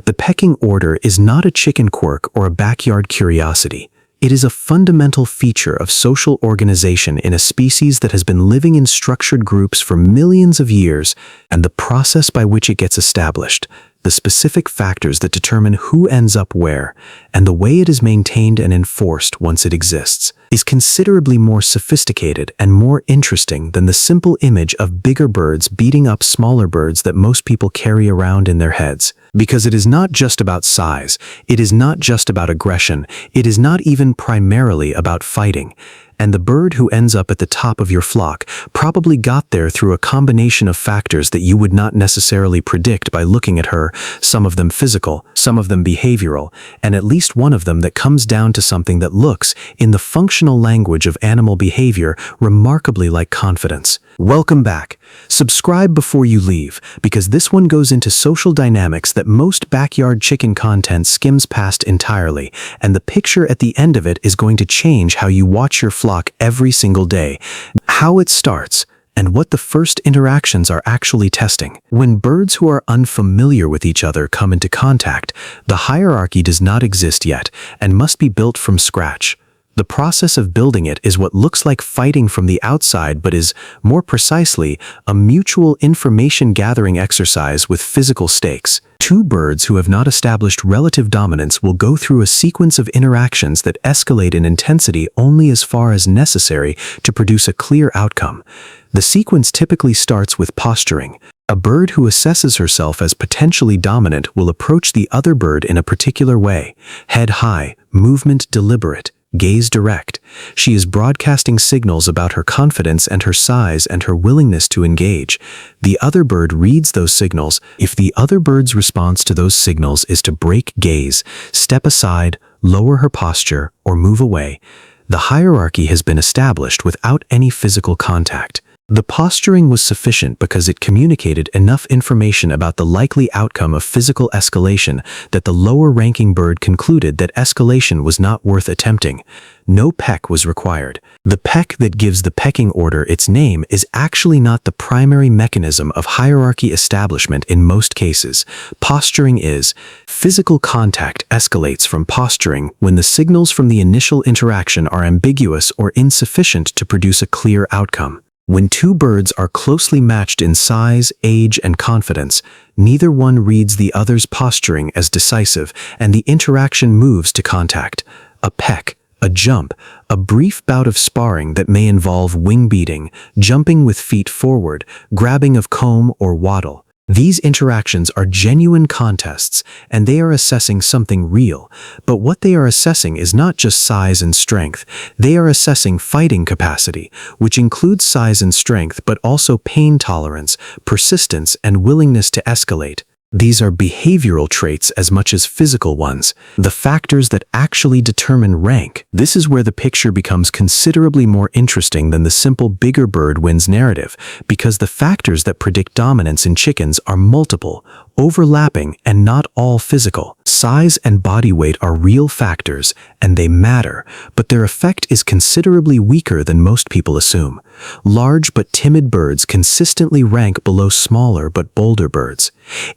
The pecking order is not a chicken quirk or a backyard curiosity. It is a fundamental feature of social organization in a species that has been living in structured groups for millions of years, and the process by which it gets established, the specific factors that determine who ends up where, and the way it is maintained and enforced once it exists, is considerably more sophisticated and more interesting than the simple image of bigger birds beating up smaller birds that most people carry around in their heads. Because it is not just about size, it is not just about aggression, it is not even primarily about fighting. And the bird who ends up at the top of your flock probably got there through a combination of factors that you would not necessarily predict by looking at her, some of them physical, some of them behavioral, and at least one of them that comes down to something that looks, in the functional language of animal behavior, remarkably like confidence. Welcome back. Subscribe before you leave, because this one goes into social dynamics that most backyard chicken content skims past entirely, and the picture at the end of it is going to change how you watch your flock every single day, how it starts, and what the first interactions are actually testing. When birds who are unfamiliar with each other come into contact, the hierarchy does not exist yet and must be built from scratch. The process of building it is what looks like fighting from the outside but is, more precisely, a mutual information-gathering exercise with physical stakes. Two birds who have not established relative dominance will go through a sequence of interactions that escalate in intensity only as far as necessary to produce a clear outcome. The sequence typically starts with posturing. A bird who assesses herself as potentially dominant will approach the other bird in a particular way: head high, movement deliberate, gaze direct. She is broadcasting signals about her confidence and her size and her willingness to engage. The other bird reads those signals. If the other bird's response to those signals is to break gaze, step aside, lower her posture, or move away, the hierarchy has been established without any physical contact. The posturing was sufficient because it communicated enough information about the likely outcome of physical escalation that the lower-ranking bird concluded that escalation was not worth attempting. No peck was required. The peck that gives the pecking order its name is actually not the primary mechanism of hierarchy establishment in most cases. Posturing is. Physical contact escalates from posturing when the signals from the initial interaction are ambiguous or insufficient to produce a clear outcome. When two birds are closely matched in size, age, and confidence, neither one reads the other's posturing as decisive, and the interaction moves to contact. A peck, a jump, a brief bout of sparring that may involve wing beating, jumping with feet forward, grabbing of comb or wattle. These interactions are genuine contests, and they are assessing something real. But what they are assessing is not just size and strength. They are assessing fighting capacity, which includes size and strength, but also pain tolerance, persistence, and willingness to escalate. These are behavioral traits as much as physical ones, the factors that actually determine rank. This is where the picture becomes considerably more interesting than the simple bigger bird wins narrative, because the factors that predict dominance in chickens are multiple, overlapping, and not all physical. Size and body weight are real factors, and they matter, but their effect is considerably weaker than most people assume. Large but timid birds consistently rank below smaller but bolder birds.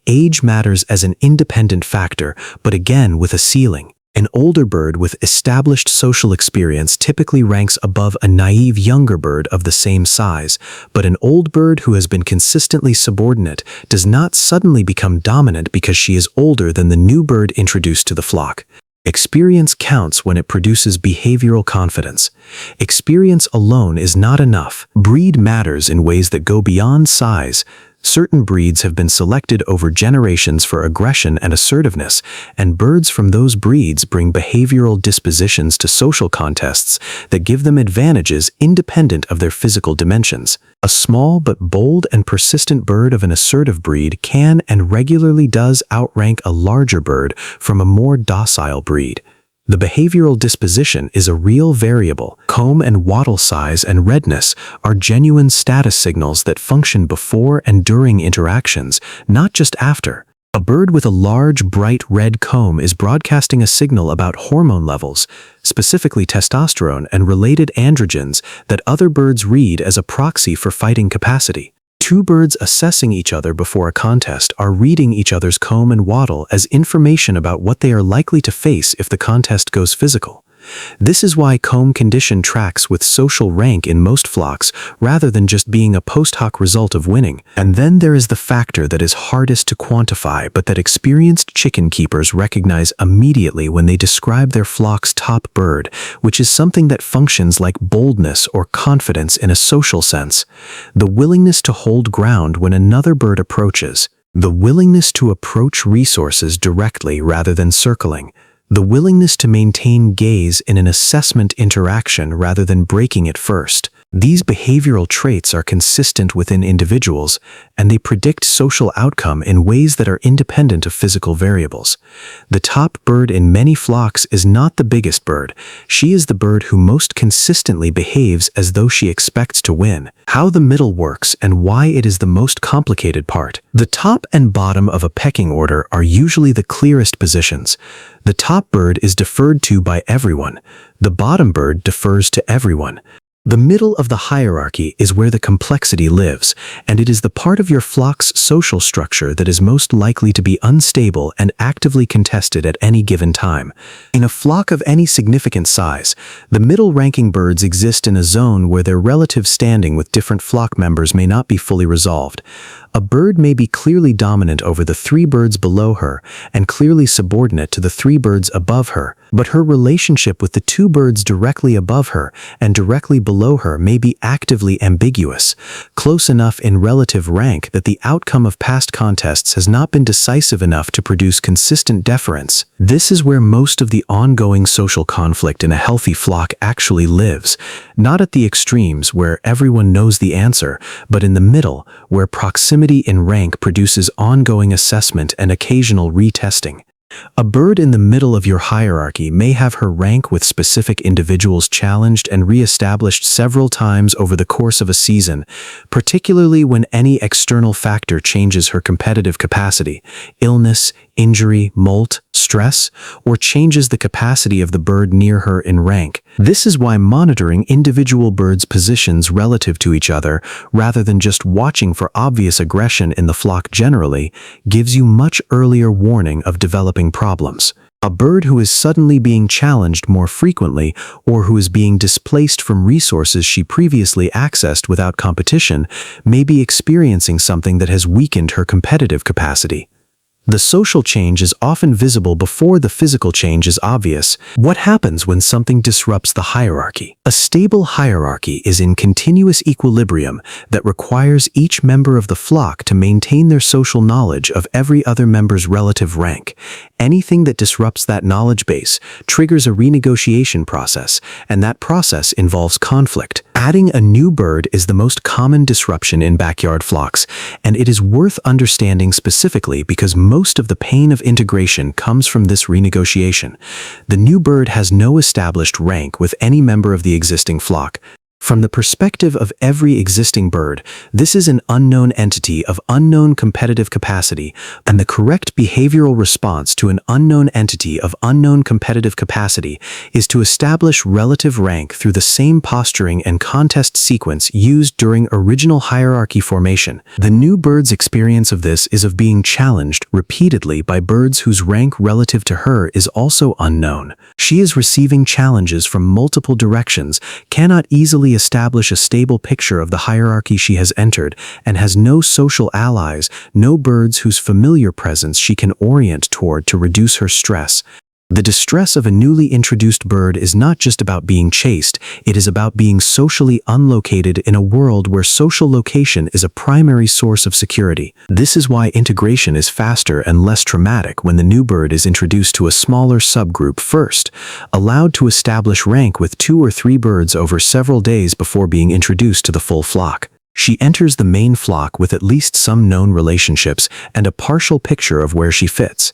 Age matters as an independent factor, but again with a ceiling. An older bird with established social experience typically ranks above a naive younger bird of the same size, but an old bird who has been consistently subordinate does not suddenly become dominant because she is older than the new bird introduced to the flock. Experience counts when it produces behavioral confidence. Experience alone is not enough. Breed matters in ways that go beyond size. Certain breeds have been selected over generations for aggression and assertiveness, and birds from those breeds bring behavioral dispositions to social contests that give them advantages independent of their physical dimensions. A small but bold and persistent bird of an assertive breed can and regularly does outrank a larger bird from a more docile breed. The behavioral disposition is a real variable. Comb and wattle size and redness are genuine status signals that function before and during interactions, not just after. A bird with a large, bright red comb is broadcasting a signal about hormone levels, specifically testosterone and related androgens, that other birds read as a proxy for fighting capacity. Two birds assessing each other before a contest are reading each other's comb and wattle as information about what they are likely to face if the contest goes physical. This is why comb condition tracks with social rank in most flocks rather than just being a post hoc result of winning. And then there is the factor that is hardest to quantify but that experienced chicken keepers recognize immediately when they describe their flock's top bird, which is something that functions like boldness or confidence in a social sense. The willingness to hold ground when another bird approaches. The willingness to approach resources directly rather than circling. The willingness to maintain gaze in an assessment interaction rather than breaking it first. These behavioral traits are consistent within individuals, and they predict social outcome in ways that are independent of physical variables. The top bird in many flocks is not the biggest bird. She is the bird who most consistently behaves as though she expects to win. How the middle works and why it is the most complicated part. The top and bottom of a pecking order are usually the clearest positions. The top bird is deferred to by everyone. The bottom bird defers to everyone. The middle of the hierarchy is where the complexity lives, and it is the part of your flock's social structure that is most likely to be unstable and actively contested at any given time. In a flock of any significant size, the middle-ranking birds exist in a zone where their relative standing with different flock members may not be fully resolved. A bird may be clearly dominant over the three birds below her and clearly subordinate to the three birds above her, but her relationship with the two birds directly above her and directly below her may be actively ambiguous, close enough in relative rank that the outcome of past contests has not been decisive enough to produce consistent deference. This is where most of the ongoing social conflict in a healthy flock actually lives, not at the extremes where everyone knows the answer, but in the middle, where proximity in rank produces ongoing assessment and occasional retesting. A bird in the middle of your hierarchy may have her rank with specific individuals challenged and re-established several times over the course of a season, particularly when any external factor changes her competitive capacity, illness, injury, molt, stress, or changes the capacity of the bird near her in rank. This is why monitoring individual birds' positions relative to each other, rather than just watching for obvious aggression in the flock generally, gives you much earlier warning of developing problems. A bird who is suddenly being challenged more frequently or who is being displaced from resources she previously accessed without competition may be experiencing something that has weakened her competitive capacity. The social change is often visible before the physical change is obvious. What happens when something disrupts the hierarchy? A stable hierarchy is in continuous equilibrium that requires each member of the flock to maintain their social knowledge of every other member's relative rank. Anything that disrupts that knowledge base triggers a renegotiation process, and that process involves conflict. Adding a new bird is the most common disruption in backyard flocks, and it is worth understanding specifically because most of the pain of integration comes from this renegotiation. The new bird has no established rank with any member of the existing flock. From the perspective of every existing bird, this is an unknown entity of unknown competitive capacity, and the correct behavioral response to an unknown entity of unknown competitive capacity is to establish relative rank through the same posturing and contest sequence used during original hierarchy formation. The new bird's experience of this is of being challenged repeatedly by birds whose rank relative to her is also unknown. She is receiving challenges from multiple directions, cannot easily establish a stable picture of the hierarchy she has entered, and has no social allies, no birds whose familiar presence she can orient toward to reduce her stress. The distress of a newly introduced bird is not just about being chased, it is about being socially unlocated in a world where social location is a primary source of security. This is why integration is faster and less traumatic when the new bird is introduced to a smaller subgroup first, allowed to establish rank with 2 or 3 birds over several days before being introduced to the full flock. She enters the main flock with at least some known relationships and a partial picture of where she fits.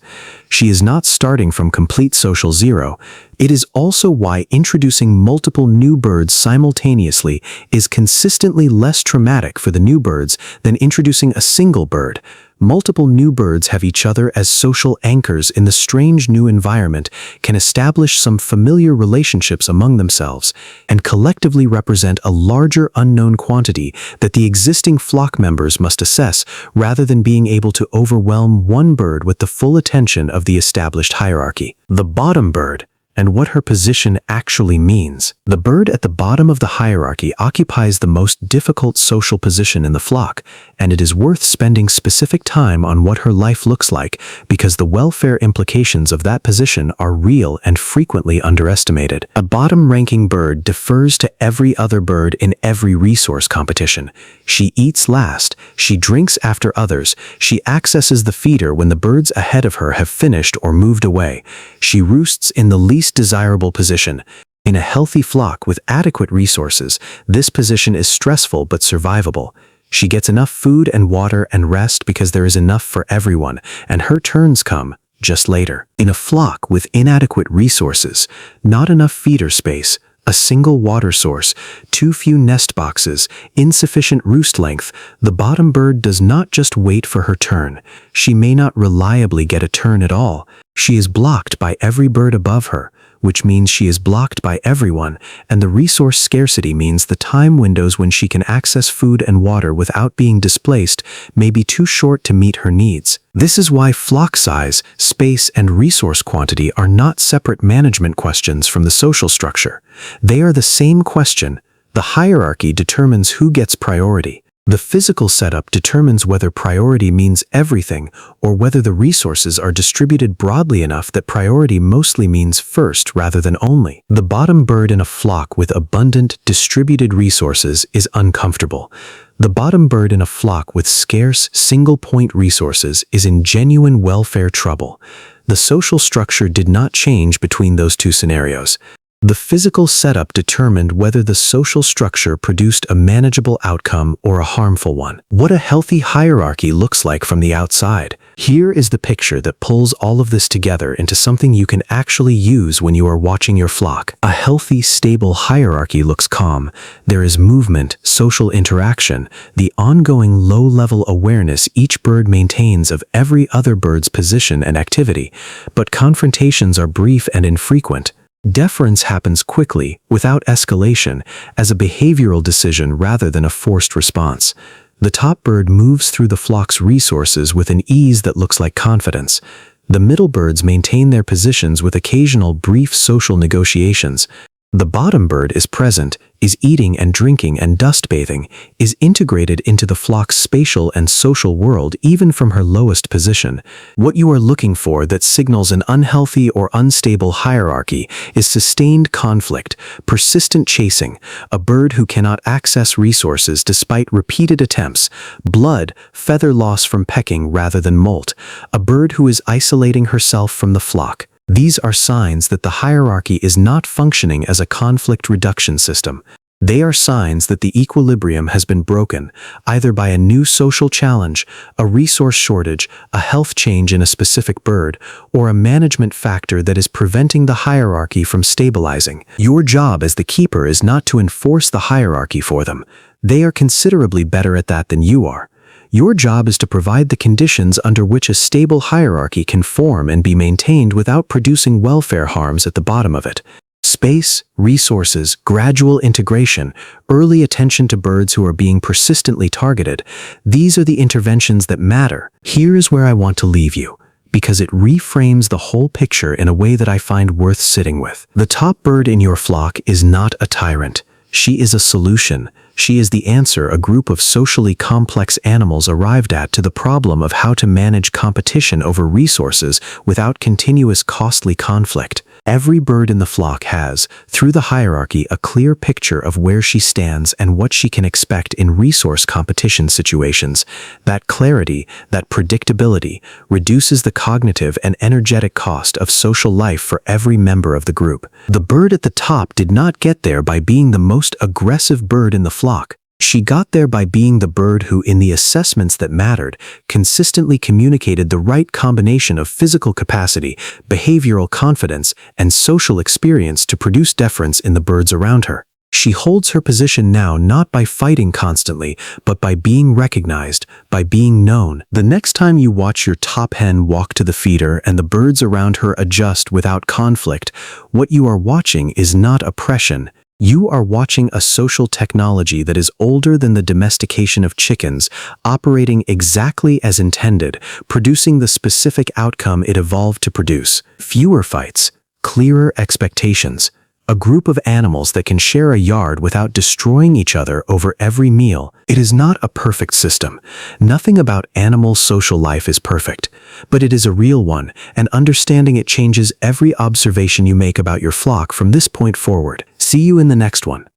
She is not starting from complete social zero. It is also why introducing multiple new birds simultaneously is consistently less traumatic for the new birds than introducing a single bird. Multiple new birds have each other as social anchors in the strange new environment, can establish some familiar relationships among themselves, and collectively represent a larger unknown quantity that the existing flock members must assess rather than being able to overwhelm one bird with the full attention of the established hierarchy. The bottom bird, and what her position actually means. The bird at the bottom of the hierarchy occupies the most difficult social position in the flock, and it is worth spending specific time on what her life looks like because the welfare implications of that position are real and frequently underestimated. A bottom-ranking bird defers to every other bird in every resource competition. She eats last, she drinks after others, she accesses the feeder when the birds ahead of her have finished or moved away. She roosts in the least desirable position. In a healthy flock with adequate resources, this position is stressful but survivable. She gets enough food and water and rest because there is enough for everyone, and her turns come just later. In a flock with inadequate resources, not enough feeder space, a single water source, too few nest boxes, insufficient roost length, the bottom bird does not just wait for her turn. She may not reliably get a turn at all. She is blocked by every bird above her, which means she is blocked by everyone, and the resource scarcity means the time windows when she can access food and water without being displaced may be too short to meet her needs. This is why flock size, space, and resource quantity are not separate management questions from the social structure. They are the same question. The hierarchy determines who gets priority. The physical setup determines whether priority means everything or whether the resources are distributed broadly enough that priority mostly means first rather than only. The bottom bird in a flock with abundant, distributed resources is uncomfortable. The bottom bird in a flock with scarce, single-point resources is in genuine welfare trouble. The social structure did not change between those two scenarios. The physical setup determined whether the social structure produced a manageable outcome or a harmful one. What a healthy hierarchy looks like from the outside. Here is the picture that pulls all of this together into something you can actually use when you are watching your flock. A healthy, stable hierarchy looks calm. There is movement, social interaction, the ongoing low-level awareness each bird maintains of every other bird's position and activity, but confrontations are brief and infrequent. Deference happens quickly, without escalation, as a behavioral decision rather than a forced response. The top bird moves through the flock's resources with an ease that looks like confidence. The middle birds maintain their positions with occasional brief social negotiations. The bottom bird is present, is eating and drinking and dust bathing, is integrated into the flock's spatial and social world even from her lowest position. What you are looking for that signals an unhealthy or unstable hierarchy is sustained conflict, persistent chasing, a bird who cannot access resources despite repeated attempts, blood, feather loss from pecking rather than molt, a bird who is isolating herself from the flock. These are signs that the hierarchy is not functioning as a conflict reduction system. They are signs that the equilibrium has been broken, either by a new social challenge, a resource shortage, a health change in a specific bird, or a management factor that is preventing the hierarchy from stabilizing. Your job as the keeper is not to enforce the hierarchy for them. They are considerably better at that than you are. Your job is to provide the conditions under which a stable hierarchy can form and be maintained without producing welfare harms at the bottom of it. Space, resources, gradual integration, early attention to birds who are being persistently targeted, these are the interventions that matter. Here is where I want to leave you, because it reframes the whole picture in a way that I find worth sitting with. The top bird in your flock is not a tyrant. She is a solution. She is the answer a group of socially complex animals arrived at to the problem of how to manage competition over resources without continuous costly conflict. Every bird in the flock has, through the hierarchy, a clear picture of where she stands and what she can expect in resource competition situations. That clarity, that predictability, reduces the cognitive and energetic cost of social life for every member of the group. The bird at the top did not get there by being the most aggressive bird in the flock. She got there by being the bird who, in the assessments that mattered, consistently communicated the right combination of physical capacity, behavioral confidence, and social experience to produce deference in the birds around her. She holds her position now not by fighting constantly, but by being recognized, by being known. The next time you watch your top hen walk to the feeder and the birds around her adjust without conflict, what you are watching is not oppression. You are watching a social technology that is older than the domestication of chickens, operating exactly as intended, producing the specific outcome it evolved to produce. Fewer fights, clearer expectations. A group of animals that can share a yard without destroying each other over every meal. It is not a perfect system. Nothing about animal social life is perfect, but it is a real one, and understanding it changes every observation you make about your flock from this point forward. See you in the next one.